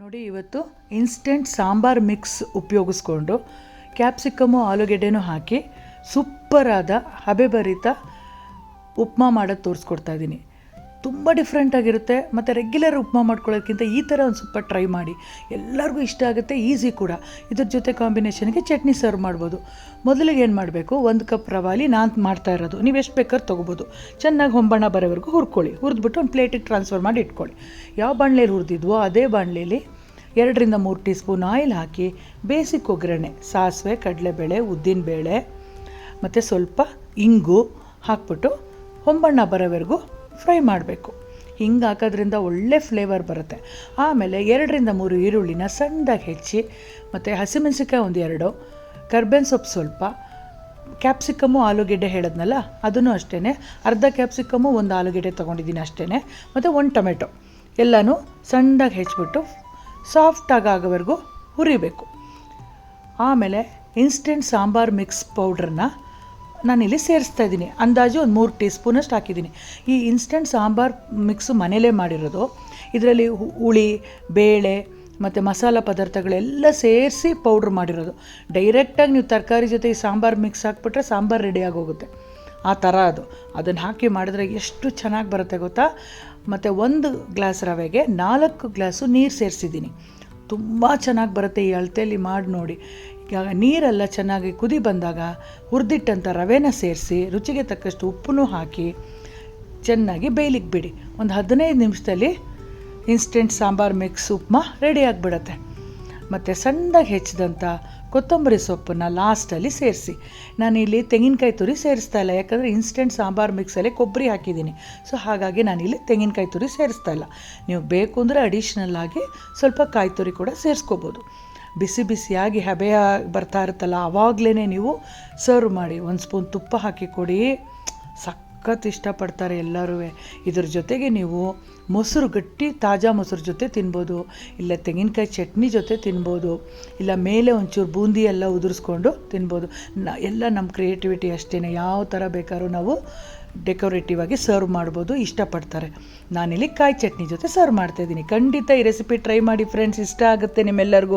ನೋಡಿ, ಇವತ್ತು instant sambar mix ಉಪಯೋಗಿಸ್ಕೊಂಡು ಕ್ಯಾಪ್ಸಿಕಮ್ಮು ಆಲೂಗೆಡ್ಡೆನೂ ಹಾಕಿ ಸೂಪರಾದ ಹಬೆಭರಿತ ಉಪ್ಮಾ ಮಾಡೋದು ತೋರಿಸ್ಕೊಡ್ತಾ ಇದ್ದೀನಿ. ತುಂಬ ಡಿಫ್ರೆಂಟಾಗಿರುತ್ತೆ ಮತ್ತು ರೆಗ್ಯುಲರ್ ಉಪ್ಮಾ ಮಾಡ್ಕೊಳ್ಳೋದಕ್ಕಿಂತ ಈ ಥರ ಒಂದು ಸ್ವಲ್ಪ ಟ್ರೈ ಮಾಡಿ. ಎಲ್ಲರಿಗೂ ಇಷ್ಟ ಆಗುತ್ತೆ, ಈಸಿ ಕೂಡ. ಇದ್ರ ಜೊತೆ ಕಾಂಬಿನೇಷನ್ಗೆ ಚಟ್ನಿ ಸರ್ವ್ ಮಾಡ್ಬೋದು. ಮೊದಲಿಗೆ ಏನು ಮಾಡಬೇಕು, 1 ಕಪ್ ರವಾಲಿ ನಾನು ಮಾಡ್ತಾ ಇರೋದು, ನೀವು ಎಷ್ಟು ಬೇಕಾದ್ರೂ ತೊಗೋಬೋದು. ಚೆನ್ನಾಗಿ ಹೊಂಬಣ್ಣ ಬರೋವರೆಗೂ ಹುರ್ಕೊಳ್ಳಿ. ಹುರಿದ್ಬಿಟ್ಟು ಒಂದು ಪ್ಲೇಟಿಗೆ ಟ್ರಾನ್ಸ್ಫರ್ ಮಾಡಿ ಇಟ್ಕೊಳ್ಳಿ. ಯಾವ ಬಾಣಲೆಯಲ್ಲಿ ಹುರಿದಿದ್ವೋ ಅದೇ ಬಾಣಲೆಯಲ್ಲಿ 2 ರಿಂದ 3 ಟೀ ಸ್ಪೂನ್ ಆಯಿಲ್ ಹಾಕಿ ಬೇಸಿಕ್ ಒಗ್ಗರಣೆ, ಸಾಸಿವೆ, ಕಡಲೆಬೇಳೆ, ಉದ್ದಿನಬೇಳೆ ಮತ್ತು ಸ್ವಲ್ಪ ಇಂಗು ಹಾಕ್ಬಿಟ್ಟು ಹೊಂಬಣ್ಣ ಬರೋವರೆಗೂ ಫ್ರೈ ಮಾಡಬೇಕು. ಹಿಂಗೆ ಹಾಕೋದ್ರಿಂದ ಒಳ್ಳೆ ಫ್ಲೇವರ್ ಬರುತ್ತೆ. ಆಮೇಲೆ 2 ರಿಂದ 3 ಈರುಳ್ಳಿನ ಸಣ್ಣದಾಗಿ ಹೆಚ್ಚಿ ಮತ್ತು ಹಸಿಮೆಣಸಿಕಾಯಿ 1-2, ಕರ್ಬೇವಿನ ಸೊಪ್ಪು ಸ್ವಲ್ಪ, ಕ್ಯಾಪ್ಸಿಕಮ್ಮು ಆಲೂಗೆಡ್ಡೆ ಹೇಳಿದ್ನಲ್ಲ ಅದನ್ನು ಅಷ್ಟೇ, ಅರ್ಧ ಕ್ಯಾಪ್ಸಿಕಮ್ಮು 1 ಆಲೂಗೆಡ್ಡೆ ತೊಗೊಂಡಿದ್ದೀನಿ ಅಷ್ಟೇ, ಮತ್ತು 1 ಟೊಮೆಟೊ ಎಲ್ಲನೂ ಸಣ್ಣದಾಗಿ ಹೆಚ್ಚಿಬಿಟ್ಟು ಸಾಫ್ಟಾಗಿ ಆಗೋವರೆಗೂ ಹುರಿಬೇಕು. ಆಮೇಲೆ ಇನ್ಸ್ಟೆಂಟ್ ಸಾಂಬಾರ್ ಮಿಕ್ಸ್ ಪೌಡ್ರನ್ನ ನಾನಿಲ್ಲಿ ಸೇರಿಸ್ತಾ ಇದ್ದೀನಿ. ಅಂದಾಜು ಒಂದು 3 ಟೀ ಸ್ಪೂನಷ್ಟು ಹಾಕಿದ್ದೀನಿ. ಈ ಇನ್ಸ್ಟೆಂಟ್ ಸಾಂಬಾರ್ ಮಿಕ್ಸು ಮನೇಲೇ ಮಾಡಿರೋದು. ಇದರಲ್ಲಿ ಹುಳಿ, ಬೇಳೆ ಮತ್ತು ಮಸಾಲ ಪದಾರ್ಥಗಳೆಲ್ಲ ಸೇರಿಸಿ ಪೌಡ್ರ್ ಮಾಡಿರೋದು. ಡೈರೆಕ್ಟಾಗಿ ನೀವು ತರಕಾರಿ ಜೊತೆ ಈ ಸಾಂಬಾರು ಮಿಕ್ಸ್ ಹಾಕ್ಬಿಟ್ರೆ ಸಾಂಬಾರು ರೆಡಿಯಾಗಿ ಹೋಗುತ್ತೆ. ಆ ಥರ ಅದನ್ನು ಹಾಕಿ ಮಾಡಿದ್ರೆ ಎಷ್ಟು ಚೆನ್ನಾಗಿ ಬರುತ್ತೆ ಗೊತ್ತಾ. ಮತ್ತು 1 ಗ್ಲಾಸ್ ರವೆಗೆ 4 ಗ್ಲಾಸು ನೀರು ಸೇರಿಸಿದ್ದೀನಿ. ತುಂಬ ಚೆನ್ನಾಗಿ ಬರುತ್ತೆ. ಈ ಅಳತೆಯಲ್ಲಿ ಮಾಡಿ ನೋಡಿ. ಈಗ ನೀರೆಲ್ಲ ಚೆನ್ನಾಗಿ ಕುದಿ ಬಂದಾಗ ಹುರಿದಿಟ್ಟಂಥ ರವೆನ ಸೇರಿಸಿ ರುಚಿಗೆ ತಕ್ಕಷ್ಟು ಉಪ್ಪನ್ನು ಹಾಕಿ ಚೆನ್ನಾಗಿ ಬೇಯಲಿಕ್ಕೆ ಬಿಡಿ. ಒಂದು 15 ನಿಮಿಷದಲ್ಲಿ instant sambar mix upma ready ಆಗಿಬಿಡತ್ತೆ. ಮತ್ತು ಸಣ್ಣದಾಗಿ ಹೆಚ್ಚಿದಂಥ ಕೊತ್ತಂಬರಿ ಸೊಪ್ಪನ್ನು ಲಾಸ್ಟಲ್ಲಿ ಸೇರಿಸಿ. ನಾನಿಲ್ಲಿ ತೆಂಗಿನಕಾಯಿ ತುರಿ ಸೇರಿಸ್ತಾ ಇಲ್ಲ, ಯಾಕಂದರೆ ಇನ್ಸ್ಟೆಂಟ್ ಸಾಂಬಾರ್ ಮಿಕ್ಸಲ್ಲಿ ಕೊಬ್ಬರಿ ಹಾಕಿದ್ದೀನಿ. ಸೊ ಹಾಗಾಗಿ ನಾನಿಲ್ಲಿ ತೆಂಗಿನಕಾಯಿ ತುರಿ ಸೇರಿಸ್ತಾ ಇಲ್ಲ. ನೀವು ಬೇಕು ಅಂದರೆ ಅಡಿಷ್ನಲ್ ಆಗಿ ಸ್ವಲ್ಪ ಕಾಯಿ ತುರಿ ಕೂಡ ಸೇರಿಸ್ಕೋಬೋದು. ಬಿಸಿ ಬಿಸಿಯಾಗಿ ಹಬೆಯ ಬರ್ತಾ ಇರುತ್ತಲ್ಲ, ಆವಾಗಲೇ ನೀವು ಸರ್ವ್ ಮಾಡಿ. 1 ಸ್ಪೂನ್ ತುಪ್ಪ ಹಾಕಿ ಕೊಡಿ, ಸಖತ್ ಇಷ್ಟಪಡ್ತಾರೆ ಎಲ್ಲರೂ. ಇದ್ರ ಜೊತೆಗೆ ನೀವು ಮೊಸರು, ಗಟ್ಟಿ ತಾಜಾ ಮೊಸರು ಜೊತೆ ತಿನ್ಬೋದು, ಇಲ್ಲ ತೆಂಗಿನಕಾಯಿ ಚಟ್ನಿ ಜೊತೆ ತಿನ್ಬೋದು, ಇಲ್ಲ ಮೇಲೆ ಒಂಚೂರು ಬೂಂದಿ ಎಲ್ಲ ಉದುರಿಸ್ಕೊಂಡು ತಿನ್ಬೋದು. ಎಲ್ಲ ನಮ್ಮ ಕ್ರಿಯೇಟಿವಿಟಿ ಅಷ್ಟೇ. ಯಾವ ಥರ ಬೇಕಾದ್ರೂ ನಾವು ಡೆಕೋರೇಟಿವ್ ಆಗಿ ಸರ್ವ್ ಮಾಡ್ಬೋದು, ಇಷ್ಟಪಡ್ತಾರೆ. ನಾನಿಲ್ಲಿ ಕಾಯಿ ಚಟ್ನಿ ಜೊತೆ ಸರ್ವ್ ಮಾಡ್ತಾಯಿದ್ದೀನಿ. ಖಂಡಿತ ಈ ರೆಸಿಪಿ ಟ್ರೈ ಮಾಡಿ ಫ್ರೆಂಡ್ಸ್, ಇಷ್ಟ ಆಗುತ್ತೆ ನಿಮ್ಮೆಲ್ಲರಿಗೂ.